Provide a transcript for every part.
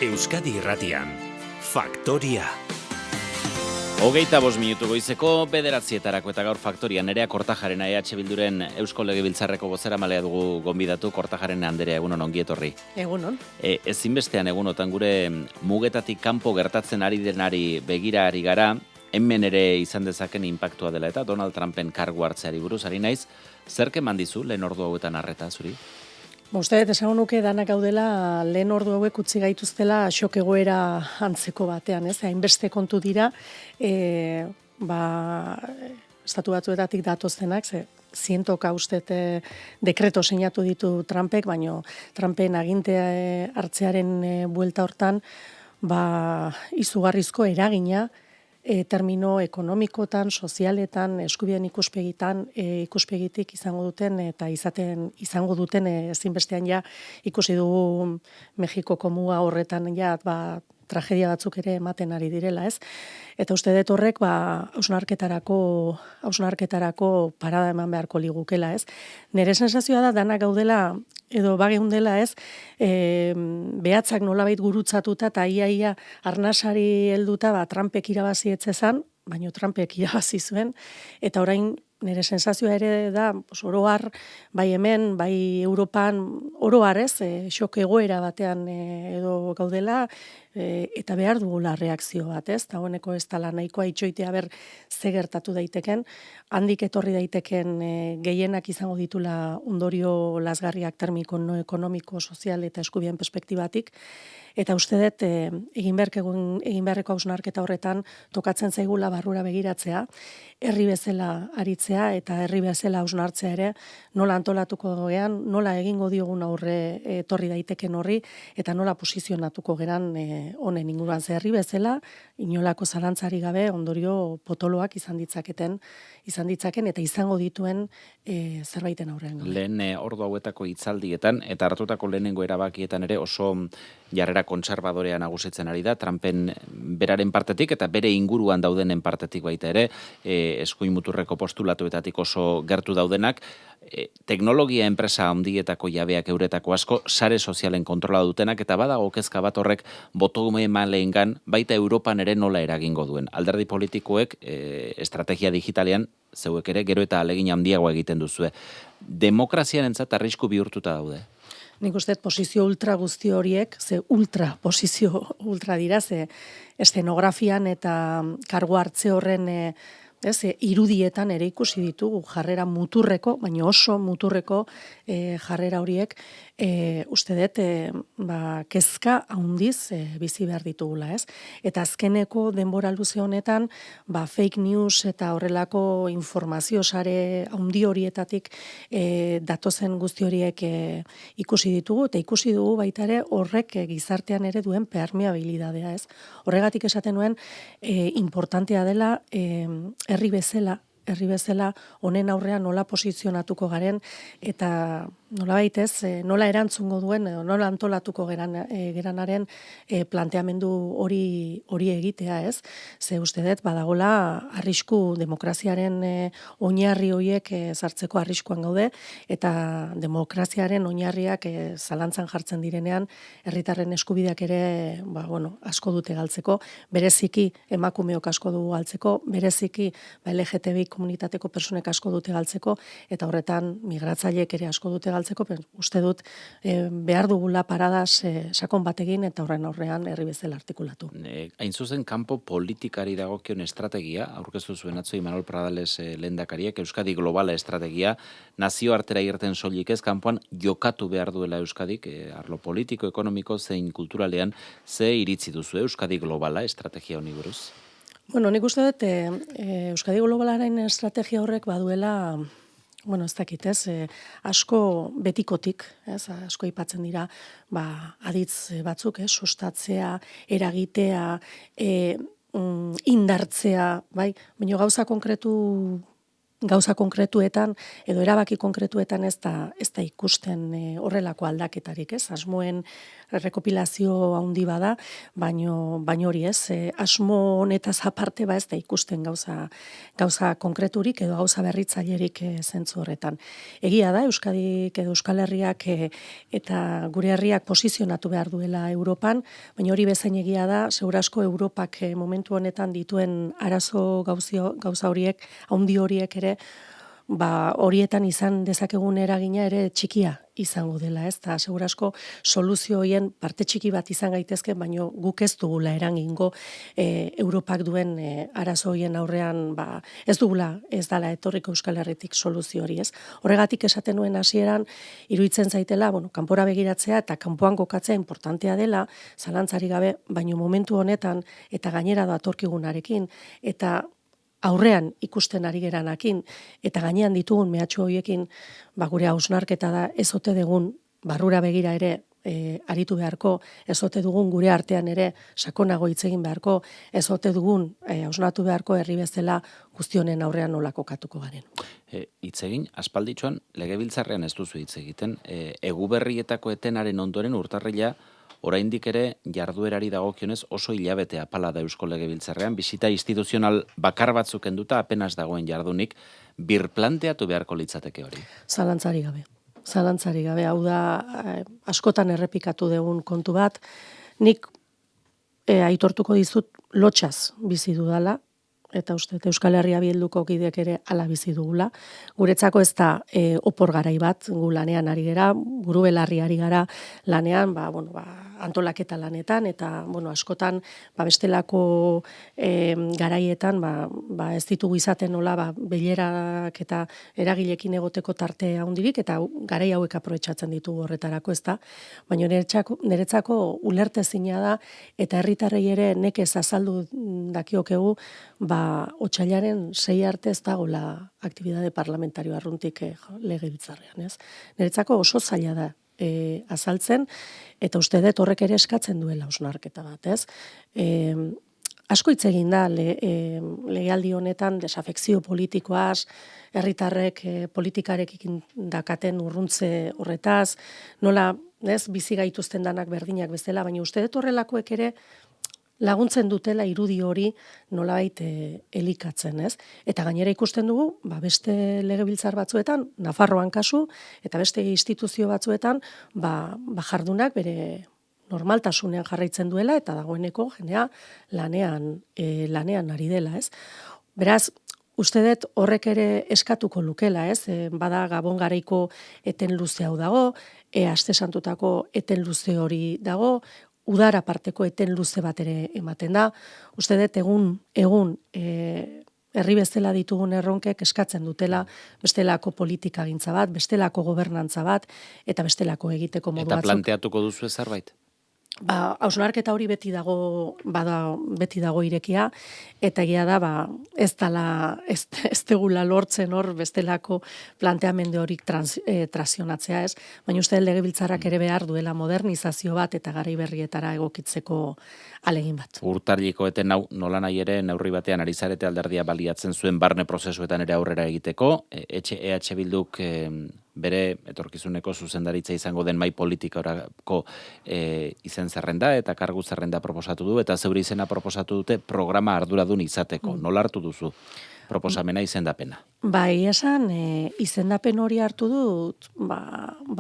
Euskadi Irratian, Faktoria. 25 minutu goizeko 9:00 eta gaur Faktoria. Nerea Kortajarena EH Bilduren Eusko Legebiltzarreko bozeramalea dugu gonbidatu. Kortajarena Anderea, egunon, ongi etorri. Egunon. Ezinbestean egunotan gure mugetatik kanpo gertatzen ari denari begira ari gara, hemen ere izan dezaken inpaktua dela eta Donald Trumpen kargu hartzeari buruz ari naiz. Zerk eman dizu lehen ordu hauetan arreta zuri? Uste dut esango nuke danak gaudela lehen ordu hauek utzi gaituztela xok egoera antzeko batean, ez? Hainbeste kontu dira, estatu batzuetatik datoztenak, zientoka ustet dekreto sinatu ditu Trumpek, baino Trumpen agintea hartzearen buelta hortan, izugarrizko eragina, termino ekonomikotan, sozialetan, eskubideen ikuspegitik izango duten eta izango duten ezinbestean ja ikusi dugu Mexikoko muga horretan ja tragedia batzuk ere ematen ari direla, ez? Eta uste dut horrek hausnarketarako parada eman beharko ligukela, ez? Nere sensazioa da danak gaudela edo bageundela, ez? Behatzak nolabait gurutzatuta eta ia arnasari helduta Trumpek irabazi etzezan, baino Trumpek irabazi zuen, eta orain nire sensazioa ere da, oro har, bai hemen, bai Europan, oro har, ez, xok egoera batean edo gaudela, eta behar dugula reakzio bat, ez, eta honeko ez tala nahikoa itxoitea ber ze gertatu daiteken, handik etorri daiteken gehienak izango ditula ondorio lasgarriak termiko, ekonomiko, sozial eta eskubien perspektibatik, eta uste dut egin beharreko hausnarketa horretan tokatzen zaigula barrura begiratzea, herri bezala aritzea eta herri bezala hausnartzea ere, nola antolatuko gean, nola egingo diogun aurre etorri daiteken horri, eta nola posizionatuko geran honen inguruan ze herri bezala, inolako zalantzari gabe ondorio potoloak izan ditzaken eta izango dituen zerbaiten aurrean. Lehen ordu hauetako hitzaldietan eta hartutako lehenengo erabakietan ere oso jarrera kontserbadorea nagusitzen ari da, Trumpen beraren partetik eta bere inguruan daudenen partetik baita ere, eskuin muturreko postulatuetatik oso gertu daudenak, teknologia enpresa handietako jabeak euretako asko, sare sozialen kontrola dutenak, eta badago kezka bat horrek botogumemaleengan baita Europan ere nola eragingo duen. Alderdi politikoek estrategia digitalean zeuek ere gero eta alegin handiagoa egiten duzue. Demokraziarentzat arrisku bihurtuta daude? Nik uste posizio ultra guzti horiek, posizio ultra dira, eszenografian eta kargu hartze horren irudietan ere ikusi ditugu jarrera muturreko, baina oso muturreko jarrera horiek, uste dut kezka handiz bizi behar ditugula, ez? Eta azkeneko denbora luze honetan, fake news eta horrelako informazio sare handi horietatik datozen guzti horiek ikusi ditugu, eta ikusi dugu baita ere horrek gizartean ere duen permeabilidadea, ez? Horregatik esaten nuen, importantea dela herri bezala honen aurrean nola posizionatuko garen eta nola baitez, nola erantzungo duen, nola antolatuko geranaren planteamendu hori egitea, ez? Ze uste dut, badagola arrisku demokraziaren oinarri horiek sartzeko arriskuan gaude, eta demokraziaren oinarriak zalantzan jartzen direnean, herritarren eskubideak ere, asko dute galtzeko, bereziki emakumeok asko dugu galtzeko, bereziki LGTBI komunitateko personek asko dute galtzeko, eta horretan migratzaileek ere asko dute galtzeko, uste dut behar dugula paradas sakon bategin eta horren aurrean herri bezala artikulatu. Hain zuzen, kanpo politikari dagokion estrategia, aurkeztu zuen atzo Imanol Pradales lehendakariak, Euskadi globala estrategia, nazioartera irten soilik ez, kanpoan jokatu behar duela Euskadik, arlo politiko, ekonomiko, zein kulturalean, ze iritzi duzu Euskadi globala estrategia honi buruz? Nik uste dut Euskadi globalaren estrategia horrek baduela, ez dakit, asko betikotik, asko aipatzen dira, aditz batzuk, sustatzea, eragitea, indartzea, baina gauza konkretu gauza konkretuetan edo erabaki konkretuetan ez da ikusten horrelako aldaketarik, ez? Asmoen rekopilazio handi bada, baino hori ez, asmo honetaz aparte ez da ikusten gauza konkreturik edo gauza berritzailerik zentzu horretan. Egia da, Euskadik edo Euskal Herriak eta gure herriak posizionatu behar duela Europan, baina hori bezain egia da, segurasko Europak momentu honetan dituen arazo gauza horiek, handi horiek ere, horietan izan dezakegun eragina ere txikia izango dela, ez? Ta segurasko soluzio horien parte txiki bat izan gaitezke, baino guk ez dugula eragingo Europak duen arazo horien aurrean, ez dala etorriko Euskal Herritik soluzio hori, ez? Horregatik esaten nuen hasieran, iruditzen zaitela, kanpora begiratzea eta kanpoan kokatzea importantea dela, zalantzari gabe, baino momentu honetan eta gainera datorkigunarekin eta aurrean ikusten ari geranakin, eta gainean ditugun mehatxu horiekin, gure hausnarketa da, ez ote dugun barrura begira ere aritu beharko, ez ote dugun gure artean ere sakonago hitz egin beharko, ez ote dugun hausnatu beharko herri bezala guztionen aurrean nola kokatuko garen. Hitz egin, aspalditxoan, legebiltzarrean ez duzu hitz egiten, Eguberrietako etenaren ondoren urtarrila, oraindik ere jarduerari dagokionez oso hilabete apala da Eusko Legebiltzarrean, bisita instituzional bakar batzuk enduta apenas dagoen jardunik, birplanteatu beharko litzateke hori? Zalantzari gabe, hau da askotan errepikatu dugun kontu bat, nik aitortuko dizut lotxaz bizi dudala, eta uste Euskal Herria Bilduko kideek ere hala bizi dugula. Guretzako ez da opor garai bat, gu lanean ari gara, buru belarri ari gara lanean, antolaketa lanetan, eta askotan bestelako garaietan ez ditugu izaten nola bilerak eta eragilekin egoteko tarte handirik, eta garai hauek aprobetxatzen ditugu horretarako, ez da. Baina niretzako ulertezina da, eta herritarrei ere nekez azaldu dakiokegu, otsailaren 6 arte ez dagoela aktibidade parlamentario arruntik legebiltzarrean, ez? Niretzako oso zaila da azaltzen, eta uste dut horrek ere eskatzen duela hausnarketa bat, ez? Asko hitz egin da legealdi honetan desafekzio politikoaz, herritarrek politikarekin dakaten urruntze horretaz, nola, ez, bizi gaituzten danak berdinak bezala, baina uste dut horrelakoek ere laguntzen dutela irudi hori nolabait elikatzen, ez? Eta gainera ikusten dugu, beste legebiltzar batzuetan, Nafarroan kasu, eta beste instituzio batzuetan, jardunak bere normaltasunean jarraitzen duela, eta dagoeneko jendea lanean ari dela, ez? Beraz, uste dut horrek ere eskatuko lukela, ez? Bada Gabon garaiko eten luze hau dago, Aste Santutako eten luze hori dago, udara parteko eten luze bat ere ematen da. Uste dut egun herri bezala ditugun erronkek eskatzen dutela bestelako politikagintza bat, bestelako gobernantza bat, eta bestelako egiteko modu batzuk. Eta planteatuko duzu zerbait? Hausnarketa hori beti dago irekia, eta egia da, ez degula lortzen hor bestelako planteamendu horik trazionatzea, ez? Baina uste legebiltzarrak ere behar duela modernizazio bat eta garai berrietara egokitzeko alegin bat. Urtarriko eten hau nola nahi ere neurri batean ari zarete alderdia baliatzen zuen barne prozesuetan ere aurrera egiteko, EH Bilduk bere etorkizuneko zuzendaritza izango den mai politikorako izen zerrenda eta kargu zerrenda proposatu du, eta zeure izena proposatu dute programa arduradun izateko. Nola hartu duzu proposamena izendapena? Esan, izendapen hori hartu dut,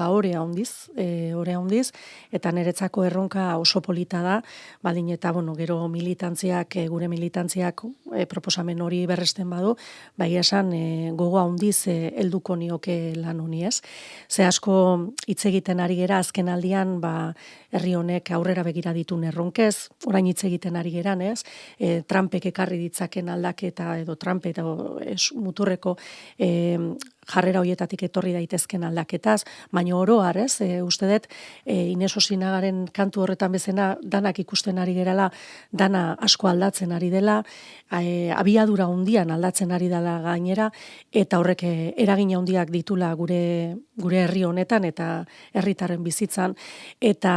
orea handiz, eta niretzako erronka oso polita da, badin eta, gero gure militantziak proposamen hori berresten badu, esan, gogo handiz helduko nioke lan honi, ez? Ze asko hitz egiten ari gera, azken aldian, herri honek aurrera begira ditun erronkez, orain hitz egiten ari geran, ez? Trumpek ekarri ditzaken aldaketa edo Trump eta muturreko jarrera hoietatik etorri daitezken aldaketaz, baina oroar, ez? Uste dut, Ines Osinagaren kantu horretan bezena danak ikusten ari gerala, dana asko aldatzen ari dela, abiadura handian aldatzen ari dela gainera, eta horrek eragina handiak ditula gure herri honetan eta herritarren bizitzan, eta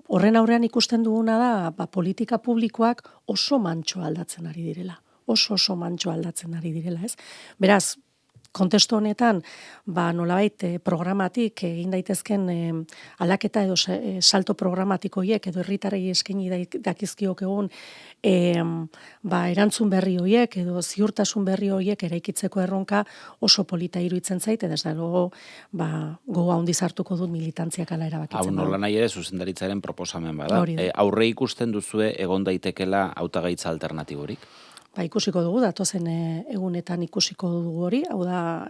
horren aurrean ikusten duguna da, politika publikoak oso mantxo aldatzen ari direla. oso mantxo aldatzen ari direla, ez? Beraz, kontestu honetan, nolabait programatik egin daitezken aldaketa edo salto programatikoiek edo herritarrei eskaini dakizkiok egun erantzun berri horiek edo ziurtasun berri horiek eraikitzeko erronka oso polita iruditzen zait, eta ez da logo gogoa handiz hartuko dut militantziak ala erabakitzen. Hau nola nahi ere zuzendaritzaren proposamen bada. Aurre ikusten duzue egon daitekela hautagaitza alternatiborik? Ikusiko dugu, datozen egunetan ikusiko dugu hori, hau da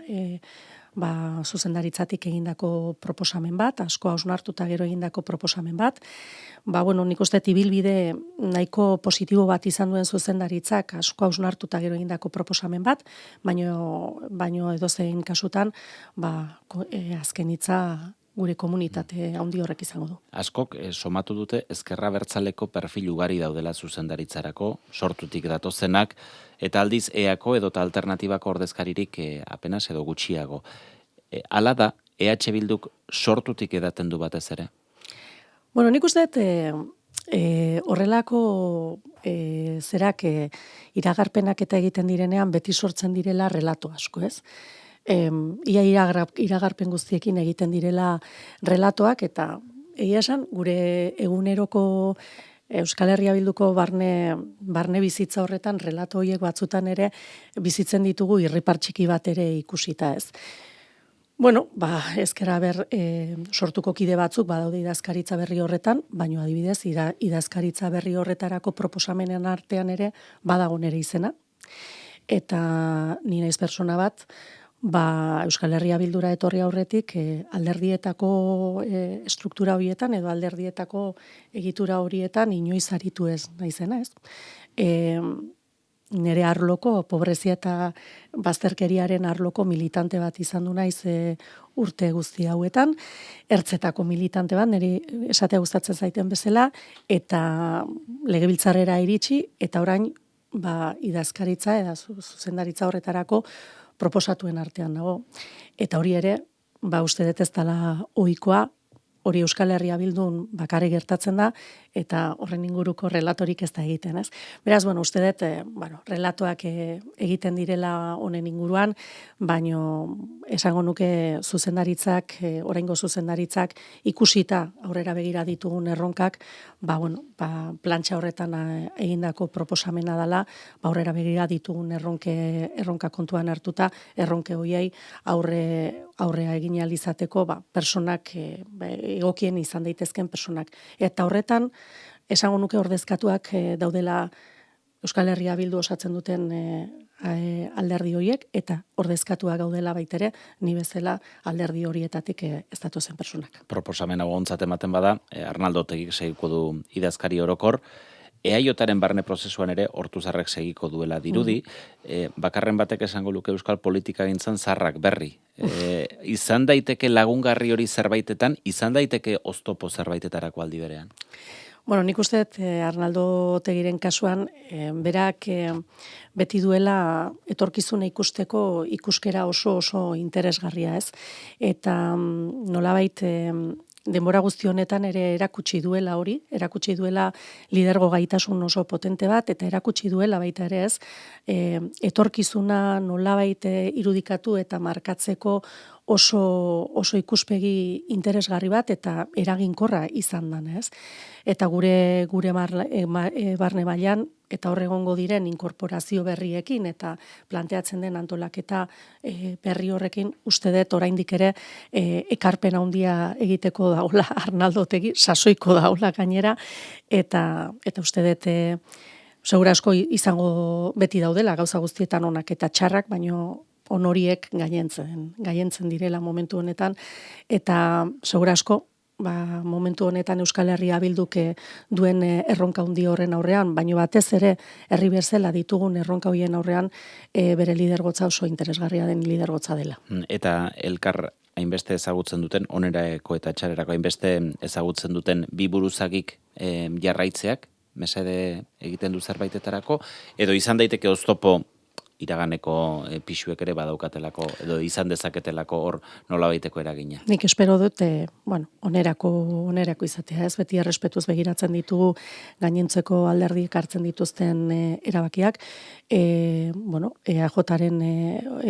zuzendaritzatik egindako proposamen bat, asko hausnartuta gero egindako proposamen bat. Nik uste ibilbide nahiko positibo bat izan duen zuzendaritzak asko hausnartuta gero egindako proposamen bat, baino edozein kasutan azken hitza gure komunitate handi horrek izango du. Askok somatu dute ezkerra abertzaleko perfil ugari daudela zuzendaritzarako, sortutik datozenak, eta aldiz EAko edota alternatibako ordezkaririk apenas edo gutxiago. Hala da, EH Bilduk sortutik edaten du batez ere? Nik uste horrelako zerak iragarpenak eta egiten direnean beti sortzen direla relato asko, ez? Ia iragarpen guztiekin egiten direla relatoak, eta egia esan, gure eguneroko Euskal Herria Bilduko barne bizitza horretan relato horiek batzutan ere bizitzen ditugu irripar txiki bat ere ikusita, ez. Ezkera sortuko kide batzuk badaude idazkaritza berri horretan, baino adibidez, idazkaritza berri horretarako proposamenen artean ere badago nere izena. Eta ni naiz persona bat, Euskal Herria Bildura etorri aurretik alderdietako struktura horietan edo alderdietako egitura horietan inoiz aritu ez naizena, ez? Nere arloko, pobrezia eta bazterkeriaren arloko militante bat izan du naiz urte guzti hauetan, ertzetako militante bat, niri esatea gustatzen zaiten bezala, eta legebiltzarrera iritsi, eta orain idazkaritza eta zuzendaritza horretarako proposatuen artean dago. Eta hori ere, uste dut ez dela ohikoa, hori Euskal Herria Bildun bakarrik gertatzen da, eta horren inguruko relatorik ez da egiten, ez? Beraz, uste dut, relatoak egiten direla honen inguruan, baino esango nuke zuzendaritzak, oraingo zuzendaritzak ikusita aurrera begira ditugun erronkak, plantxa horretan egindako proposamena dela, aurrera begira ditugun erronka kontuan hartuta, erronke hoiei aurrea egin ahal izateko, personak egokien izan daitezken personak. Eta horretan, esango nuke ordezkatuak daudela Euskal Herria Bildu osatzen duten alderdi horiek, eta ordezkatuak gaudela baitere, ni bezala alderdi horietatik ez datozen personak. Proposamen hau ontzat ematen bada, Arnaldo Otegik segiko du idazkari orokor, EAJaren barne prozesuan ere Ortuzarrek segiko duela dirudi, bakarren batek esango luke euskal politika gintzan zarrak berri. Izan daiteke lagungarri hori zerbaitetan, izan daiteke oztopo zerbaitetarako aldi berean? Nik uste Arnaldo Otegiren kasuan, berak beti duela etorkizuna ikusteko ikuskera oso interesgarria, ez? Eta nolabait denbora guzti honetan ere erakutsi duela hori, erakutsi duela lidergo gaitasun oso potente bat, eta erakutsi duela baita ere ez, etorkizuna nolabait irudikatu eta markatzeko oso ikuspegi interesgarri bat eta eraginkorra izan dan, ez? Eta gure barne mailan eta hor egongo diren inkorporazio berriekin eta planteatzen den antolaketa berri horrekin uste dut oraindik ere ekarpen handia egiteko daula Arnaldo Otegi, sasoiko daula gainera, eta uste dut segura asko izango beti daudela gauza guztietan onak eta txarrak, baino onoriek gaientzen direla momentu honetan, eta segura asko momentu honetan Euskal Herria Bilduk duen erronka handi horren aurrean, baino batez ere herri bezala ditugun erronka horien aurrean bere lidergotza oso interesgarria den lidergotza dela. Eta elkar hainbeste ezagutzen duten, onerako eta txarerako hainbeste ezagutzen duten bi buruzagik jarraitzeak, mesede egiten du zerbaitetarako, edo izan daiteke oztopo iraganeko pisuek ere badaukatelako edo izan dezaketelako hor nolabaiteko eragina. Nik espero dut, onerako izatea, ez beti errespetuz begiratzen ditugu gainontzeko alderdiek hartzen dituzten erabakiak, EAJaren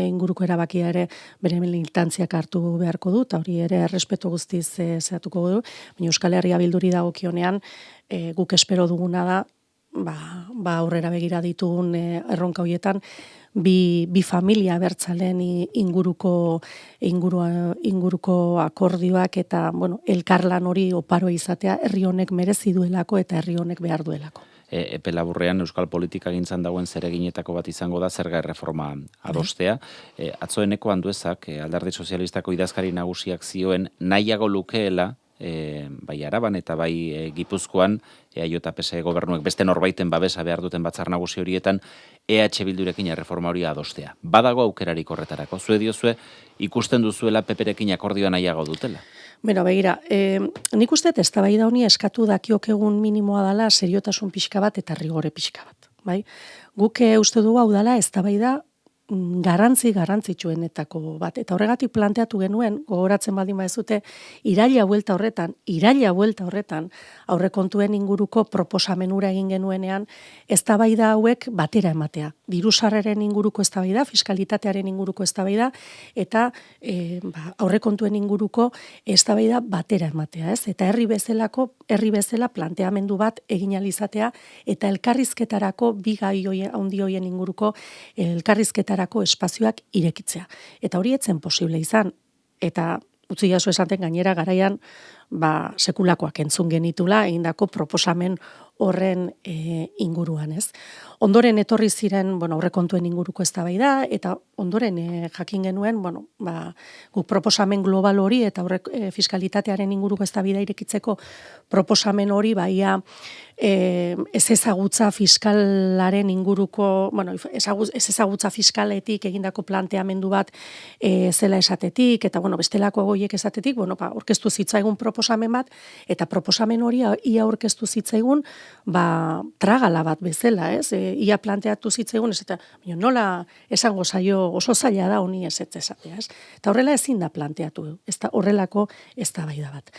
inguruko erabakia ere bere militantziak hartu beharko du, eta hori ere errespetu guztiz zehatuko du, baina Euskal Herria Bilduri dagokionean guk espero duguna da, aurrera begira ditugun erronka horietan, bi familia abertzaleen inguruko akordioak eta elkarlan hori oparo izatea herri honek merezi duelako eta herri honek behar duelako. Epe laburrean euskal politika gintzan dagoen zereginetako bat izango da zerga erreforma adostea. Atzoeneko Anduezak, Alderdi Sozialistako idazkari nagusiak zioen nahiago lukeela, bai Araban eta bai Gipuzkoan, EAJ-PSE gobernuek beste norbaiten babesa behar duten batzar nagusi horietan, EH Bildurekin erreforma hori adostea. Badago aukerarik horretarako. Zue diozue, ikusten duzuela PPrekin akordioa nahiago dutela? Begira, nik uste eztabaida honi eskatu dakiokegun minimoa dela seriotasun pixka bat eta rigore pixka bat. Bai? Guk uste dugu hau dela eztabaida garrantzitsuenetako bat. Eta horregatik planteatu genuen, gogoratzen baldin baduzue, iraila buelta horretan, aurrekontuen inguruko proposamenura egin genuenean, eztabaida hauek batera ematea. Diru-sarreren inguruko eztabaida, fiskalitatearen inguruko eztabaida, eta aurrekontuen inguruko eztabaida batera ematea, ez? Eta herri bezala planteamendu bat egin ahal izatea, eta elkarrizketarako bi gai handi hoien inguruko elkarrizketarako espazioak irekitzea. Eta hori etzen posible izan, eta utzi jazu esaten gainera garaian sekulakoak entzun genitula egindako proposamen horren inguruan, ez? Ondoren etorri ziren, aurrekontuen inguruko eztabaida eta ondoren jakin genuen, guk proposamen global hori eta fiskalitatearen inguruko eztabaida irekitzeko proposamen hori ez ezagutza fiskalaren inguruko, ez ezagutza fiskaletik egindako planteamendu bat zela esatetik, eta bestelako goiek esatetik, aurkeztu zitzaigun proposamen bat, eta proposamen hori ia aurkeztu zitzaigun, tragala bat bezala, ez? Ia planteatu zitzaigun, ez eta nola esango zaio oso zaila da honi ez esatea, ez? Eta horrela ezin da planteatu, ez da horrelako eztabaida bat.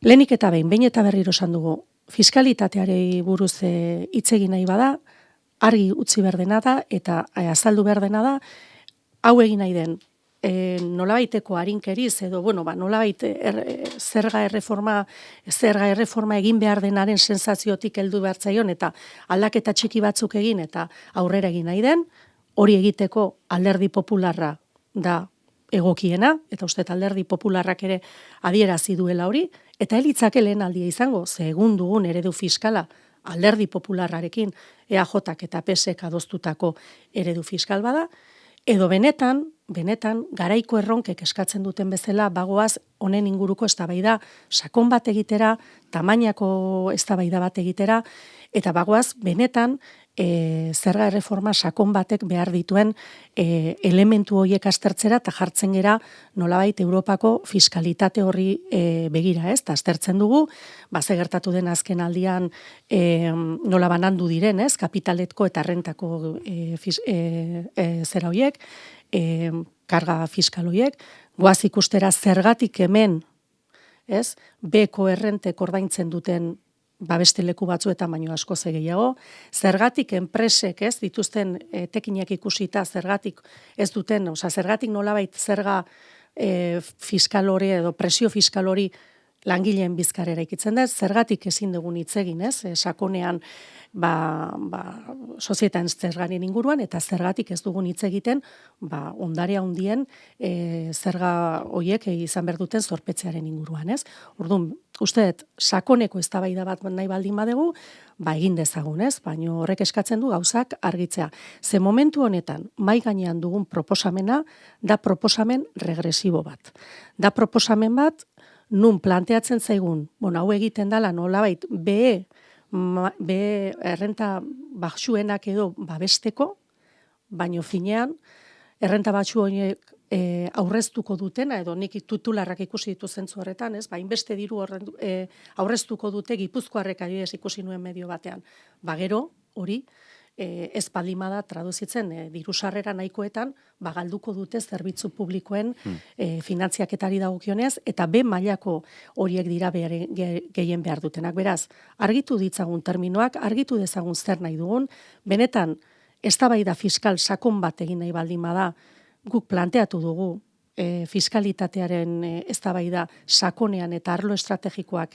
Lehenik eta behin eta berriro esan dugu, fiskalitateari buruz hitz egin nahi bada, argi utzi behar dena da, eta azaldu behar dena da, hau egin nahi den, nolabaiteko arinkeriz, edo, nolabait zerga erreforma egin behar denaren sensaziotik heldu behar zaion, eta aldaketa txiki batzuk egin, eta aurrera egin nahi den, hori egiteko Alderdi Popularra da egokiena, eta uste Alderdi Popularrak ere adierazi duela hori, eta elitzake lehen aldia izango, ze egun dugun eredu fiskala Alderdi Popularrarekin EAJak eta PSek adostutako eredu fiskal bada, edo benetan, garaiko erronkek eskatzen duten bezala, bagoaz honen inguruko eztabaida sakon bat egitera, tamainako eztabaida bat egitera, eta bagoaz benetan zerga erreforma sakon batek behar dituen elementu horiek aztertzera eta jartzen gera nolabait Europako fiskalitate horri begira, ez? Ta aztertzen dugu, ze gertatu den azken aldian nola banandu diren, ez? Kapitaletko eta rentako zera horiek, karga fiskal horiek, goaz ikustera zergatik hemen, ez? Beko errentek ordaintzen duten beste leku batzuetan baino asko gehiago, zergatik enpresek, ez, dituzten tekinak ikusita, zergatik ez duten, zergatik nolabait zerga fiskal hori edo presio fiskal hori langileen bizkarrera ikitzen da, zergatik ezin dugun hitz egin, ez, sakonean sozietan zergaren inguruan, eta zergatik ez dugun hitz egiten, ondare handien zerga horiek izan behar duten zorpetzearen inguruan, ez? Orduan, usteet, sakoneko eztabaida bat nahi baldin badegu, egin dezagun, ez? Baina horrek eskatzen du gauzak argitzea. Ze momentu honetan, mai gainean dugun proposamena, da proposamen regresibo bat. Da proposamen bat, nun planteatzen zaigun, hau egiten dela nolabait, errenta baxuenak edo babesteko, baino finean, errenta baxu horiek aurreztuko dutena, edo nik titularrak ikusi ditu zentzu horretan, ez? Inbeste diru aurreztuko dute Gipuzkoarrek adibidez ikusi nuen medio batean. Gero, hori, ez baldimada traduzitzen diru sarrera nahikoetan, galduko dute zerbitzu publikoen finantziaketari dagokionez, eta B mailako horiek dira gehien behar dutenak. Beraz, argitu ditzagun terminoak, argitu dezagun zer nahi dugun, benetan, eztabaida fiskal sakon bat egin nahi baldin bada, guk planteatu dugu, fiskalitatearen eztabaida sakonean eta arlo estrategikoak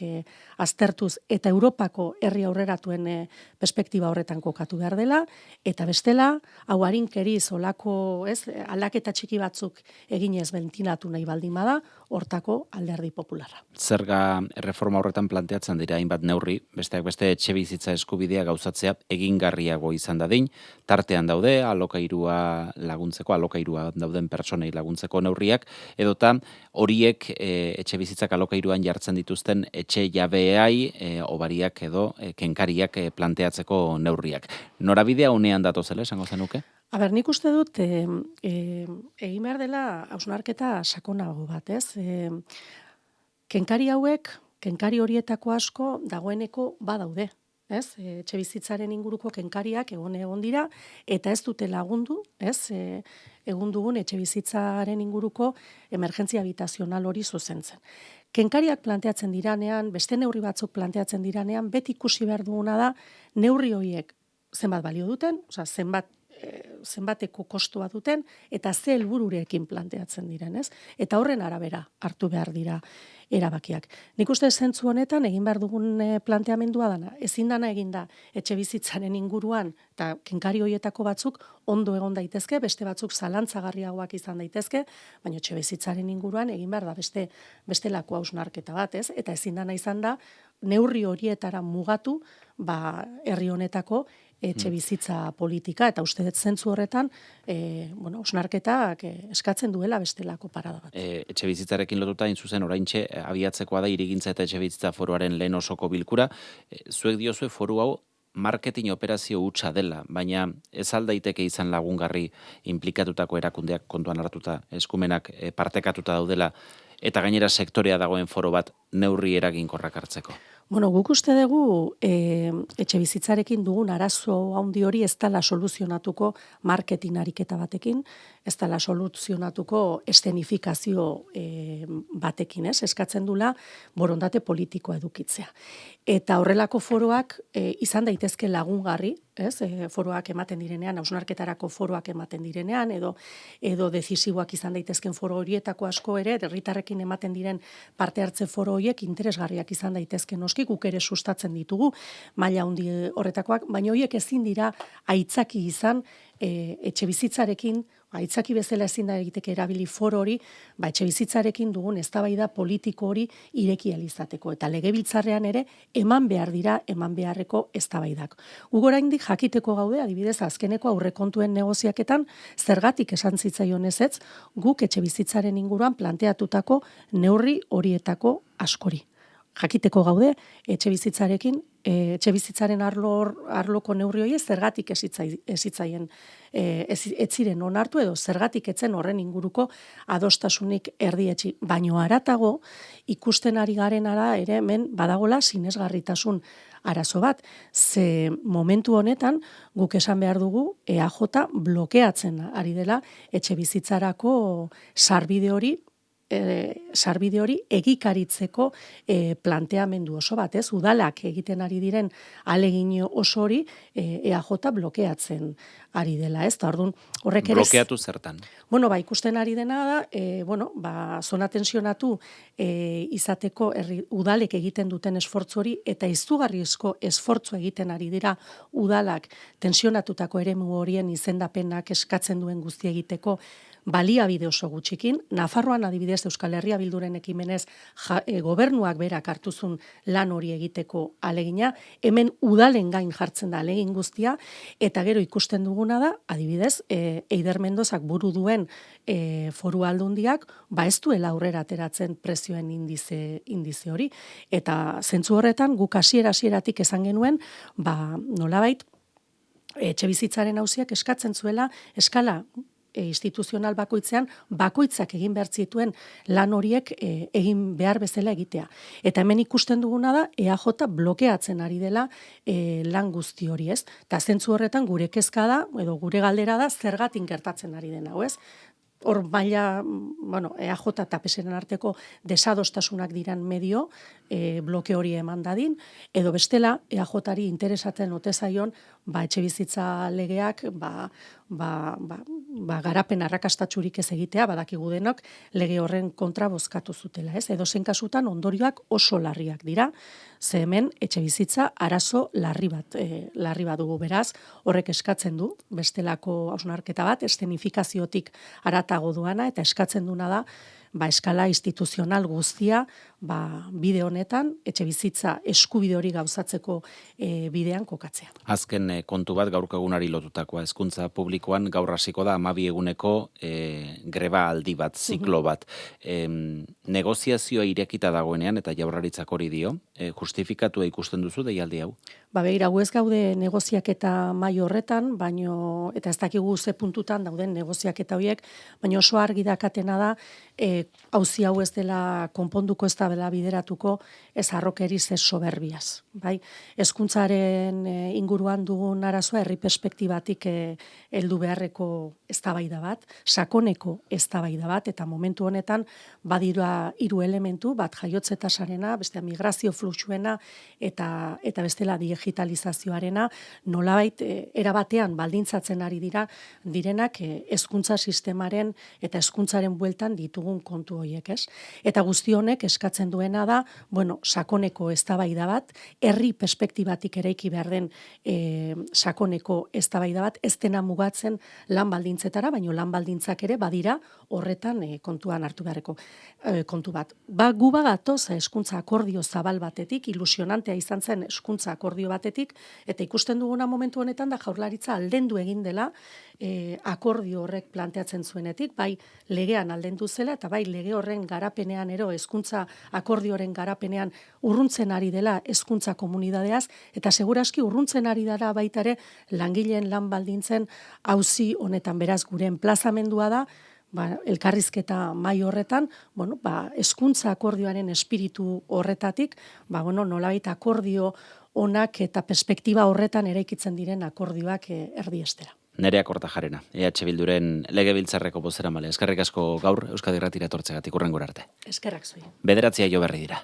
aztertuz eta Europako herri aurreratuen perspektiba horretan kokatu behar dela, eta bestela, hau harinkeriz olako aldaketa txiki batzuk eginez bentinatu nahi baldin bada, hortako Alderdi Popularra. Zerga reforma horretan planteatzen dira hainbat neurri, besteak beste etxebizitza eskubidea gauzatzea egingarriago izan dadin, tartean daude alokairua dauden pertsonei laguntzeko neurriak, edota horiek etxebizitzak alokairuan jartzen dituzten etxe jabeai, obariak edo kenkariak planteatzeko neurriak. Norabidea unean datoz, esango zenuke? Nik uste dut, egin behar dela hausnarketa sakonago bat, ez? Kenkari horietako asko dagoeneko badaude, ez? Etxebizitzaren inguruko kenkariak egon dira, eta ez dute lagundu, ez? Egun dugun etxebizitzaren inguruko emergentzia habitazional hori zuzentzen. Kenkariak planteatzen diranean, beste neurri batzuk planteatzen diranean, beti ikusi behar duguna da, neurri horiek zenbat balio duten, zenbateko kostua duten, eta ze helbururekin planteatzen diren, ez? Eta horren arabera hartu behar dira erabakiak. Nik uste zentzu honetan egin behar dugun planteamendua dana. Ezin dana egin da etxebizitzaren inguruan, eta kenkari horietako batzuk ondo egon daitezke, beste batzuk zalantzagarriagoak izan daitezke, baina etxebizitzaren inguruan egin behar da bestelako hausnarketa bat, ez? Eta ezin dana izan da neurri horietara mugatu, herri honetako etxebizitza politika, eta uste dut zentzu horretan, hausnarketak eskatzen duela bestelako parada bat. Etxebizitzarekin lotuta zuzen oraintxe abiatzekoa da Hirigintza eta Etxebizitza Foruaren lehen osoko bilkura. Zuek diozue foru hau marketing operazio hutsa dela, baina ez aldaiteke izan lagungarri inplikatutako erakundeak kontuan hartuta, eskumenak partekatuta daudela, eta gainera sektorea dagoen foro bat neurri eraginkorrak hartzeko. Guk uste dugu etxebizitzarekin dugun arazo handi hori ez dela soluzionatuko marketing ariketa batekin, ez dela soluzionatuko eszenifikazio batekin, ez? Eskatzen dula borondate politikoa edukitzea. Eta horrelako foroak izan daitezke lagungarri, ez? Foroak ematen direnean, hausnarketarako foroak ematen direnean, edo dezisiboak izan daitezken foro horietako asko ere, herritarrekin ematen diren parte hartze foro horiek interesgarriak izan daitezke noski, guk ere sustatzen ditugu, maila handi horretakoak, baina horiek ezin dira aitzaki izan etxebizitzarekin, aitzaki bezala ezin da egiteke erabili foro hori, etxebizitzarekin dugun eztabaida politiko hori ireki ahal izateko. Eta legebiltzarrean ere eman behar dira, eman beharreko eztabaidak. Guk oraindik jakiteko gaude, adibidez azkeneko aurrekontuen negoziaketan, zergatik esan zitzaion ezetz, guk etxebizitzaren inguruan planteatutako neurri horietako askori. Jakiteko gaude, etxebizitzaren arloko neurri horiek zergatik ez ziren onartu edo zergatik etzen horren inguruko adostasunik erdietsi. Baino haratago ikusten ari garenara ere hemen badagola sinesgarritasun arazo bat. Ze momentu honetan guk esan behar dugu EAJ blokeatzen ari dela etxebizitzarako sarbide hori egikaritzeko planteamendu oso bat, ez? Udalak egiten ari diren ahalegin oso hori EAJ blokeatzen ari dela, ez? Ordun horrek ere blokeatu zertan. Ikusten ari dena da, zona tensionatu izateko udalek egiten duten esfortzu hori eta izugarrizko esfortzu egiten ari dira udalak tensionatutako eremu horien izendapenak eskatzen duen guzti egiteko baliabide oso gutxikin. Nafarroan adibidez Euskal Herria Bilduren ekimenez gobernuak berak hartuzun lan hori egiteko alegina, hemen udalen gain jartzen da alegin guztia, eta gero ikusten duguna da, adibidez, Eider Mendozak buru duen foru aldundiak, ez duela aurrera ateratzen prezioen indize hori. Eta zentzu horretan, guk hasieratik esan genuen, nolabait, etxebizitzaren auziak eskatzen zuela eskala instituzional bakoitzean, bakoitzak egin behar zituen lan horiek egin behar bezala egitea. Eta hemen ikusten duguna da, EAJ blokeatzen ari dela lan guzti hori, ez? Eta zentzu horretan gure kezka da, edo gure galdera da, zergatik gertatzen ari dena, ez? Hor maila, EAJ eta PSren arteko desadostasunak diran medio, bloke hori eman dadin, edo bestela EAJari interesatzen ote zaion, etxe bizitza legeak, garapen arrakastatsurik ez egitea, badakigu denok, lege horren kontra bozkatu zutela, ez? Edo zen kasutan ondorioak oso larriak dira, ze hemen etxe bizitza arazo larri bat dugu, beraz, horrek eskatzen du, bestelako hausnarketa bat, eszenifikaziotik haratago duana, eta eskatzen duna da, eskala instituzional guztia, bide honetan, etxe bizitza eskubide hori gauzatzeko bidean kokatzea. Azken kontu bat gaurko egunari lotutakoa, hezkuntza publikoan gaur hasiko da 12 eguneko greba aldi bat, ziklo bat. Negoziazioa irekita dagoenean, eta Jaurlaritzak hori dio, justifikatua ikusten duzu deialdi hau? Begira, gu ez gaude negoziaketa mai horretan, eta ez dakigu ze puntutan dauden negoziaketa horiek, baina oso argi dakatena da, auzi hau ez dela konponduko, ez dela bideratuko, ez harrokeriz, ez soberbiaz. Hezkuntzaren inguruan dugun arazoa herri perspektibatik heldu beharreko eztabaida bat, sakoneko eztabaida bat, eta momentu honetan badira 3 elementu, bat jaiotze tasarena, bestea migrazio fluxuena, eta bestela digitalizazioarena, nolabait erabatean baldintzatzen ari direnak hezkuntza sistemaren eta hezkuntzaren bueltan ditugun kontu horiek, ez? Eta guzti honek eskatzen duena da, sakoneko eztabaida bat, herri perspektibatik eraiki behar den sakoneko eztabaida bat, ez dena mugatzen lan baldintzetara, baina lan baldintzak ere badira horretan kontuan hartu beharreko kontu bat. Gu bagatoz hezkuntza akordio zabal batetik, ilusionantea izan zen hezkuntza akordio batetik, eta ikusten duguna momentu honetan da Jaurlaritza aldendu egin dela akordio horrek planteatzen zuenetik, bai legean aldendu zela, eta bai lege horren garapenean hezkuntza akordioren garapenean urruntzen ari dela hezkuntza komunidadeaz, eta seguraski urruntzen ari dara baita ere langileen lan baldintzen auzi honetan. Beraz, gure enplazamendua da, elkarrizketa mai horretan, hezkuntza akordioaren espiritu horretatik, nolabait akordio onak eta perspektiba horretan eraikitzen diren akordioak erdiestera. Nerea Kortajarena, EH Bilduren legebiltzarreko bozeramale. Eskerrik asko gaur Euskadi Irratira etortzegatik, hurrengora arte. Eskerrak zuen. 9 jo berri dira.